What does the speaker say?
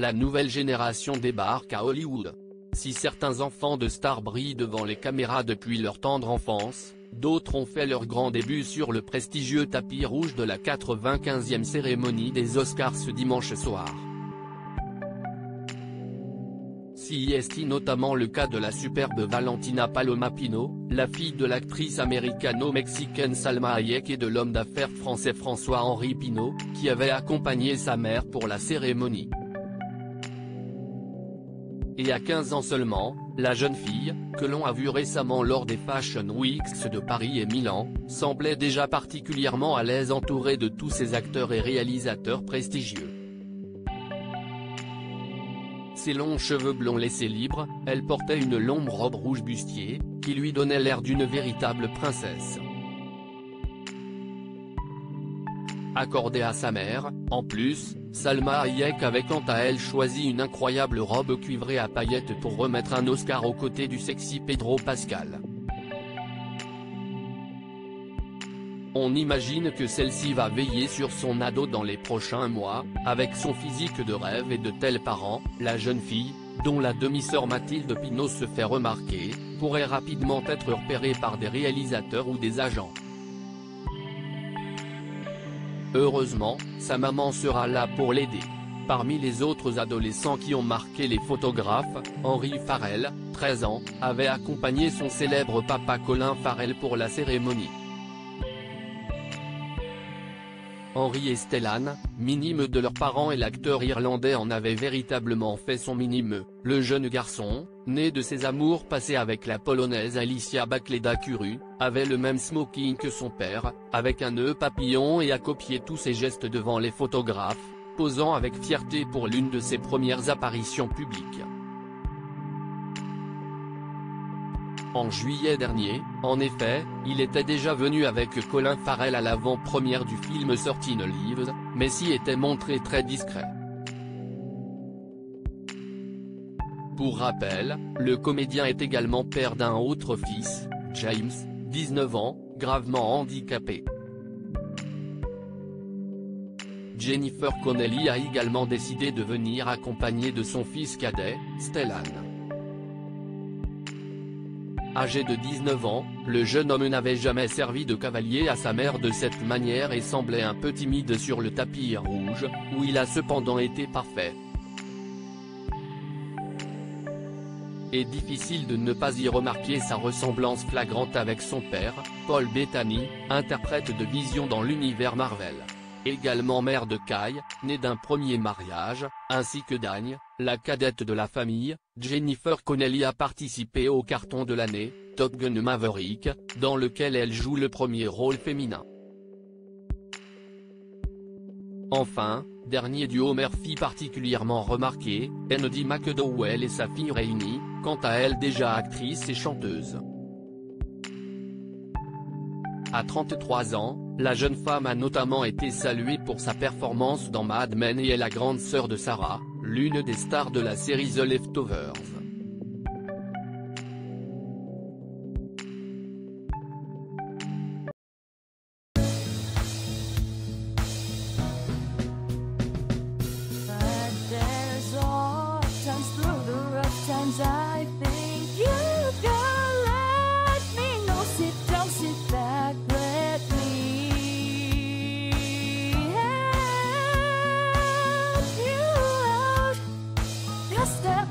la nouvelle génération débarque à Hollywood. Si certains enfants de stars brillent devant les caméras depuis leur tendre enfance, d'autres ont fait leur grand début sur le prestigieux tapis rouge de la 95e cérémonie des Oscars ce dimanche soir. C'est notamment le cas de la superbe Valentina Paloma Pino, la fille de l'actrice américano-mexicaine Salma Hayek et de l'homme d'affaires français François-Henri Pinault, qui avait accompagné sa mère pour la cérémonie. Et à 15 ans seulement, la jeune fille, que l'on a vue récemment lors des Fashion Weeks de Paris et Milan, semblait déjà particulièrement à l'aise entourée de tous ces acteurs et réalisateurs prestigieux. Ses longs cheveux blonds laissés libres, elle portait une longue robe rouge bustier, qui lui donnait l'air d'une véritable princesse. Accordée à sa mère, en plus, Salma Hayek avait quant à elle choisi une incroyable robe cuivrée à paillettes pour remettre un Oscar aux côtés du sexy Pedro Pascal. On imagine que celle-ci va veiller sur son ado dans les prochains mois, avec son physique de rêve et de tels parents, la jeune fille, dont la demi-sœur Mathilde Pinault se fait remarquer, pourrait rapidement être repérée par des réalisateurs ou des agents. Heureusement, sa maman sera là pour l'aider. Parmi les autres adolescents qui ont marqué les photographes, Henry Farrell, 13 ans, avait accompagné son célèbre papa Colin Farrell pour la cérémonie. Henry et Stellan, minimes de leurs parents et l'acteur irlandais en avait véritablement fait son minime. Le jeune garçon, né de ses amours passés avec la polonaise Alicia Bakleda-Kuru, avait le même smoking que son père, avec un nœud papillon et a copié tous ses gestes devant les photographes, posant avec fierté pour l'une de ses premières apparitions publiques. En juillet dernier, en effet, il était déjà venu avec Colin Farrell à l'avant-première du film 13 Lives, mais s'y était montré très discret. Pour rappel, le comédien est également père d'un autre fils, James, 19 ans, gravement handicapé. Jennifer Connelly a également décidé de venir accompagnée de son fils cadet, Stellan. Âgé de 19 ans, le jeune homme n'avait jamais servi de cavalier à sa mère de cette manière et semblait un peu timide sur le tapis rouge, où il a cependant été parfait. Et difficile de ne pas y remarquer sa ressemblance flagrante avec son père, Paul Bettany, interprète de Vision dans l'univers Marvel. Également mère de Kai, née d'un premier mariage, ainsi que d'Agne, la cadette de la famille, Jennifer Connelly a participé au carton de l'année, Top Gun Maverick, dans lequel elle joue le premier rôle féminin. Enfin, dernier duo mère-fille particulièrement remarqué, Andy McDowell et sa fille Rainey, quant à elle déjà actrice et chanteuse. À 33 ans, la jeune femme a notamment été saluée pour sa performance dans Mad Men et est la grande sœur de Sarah, l'une des stars de la série The Leftovers. Step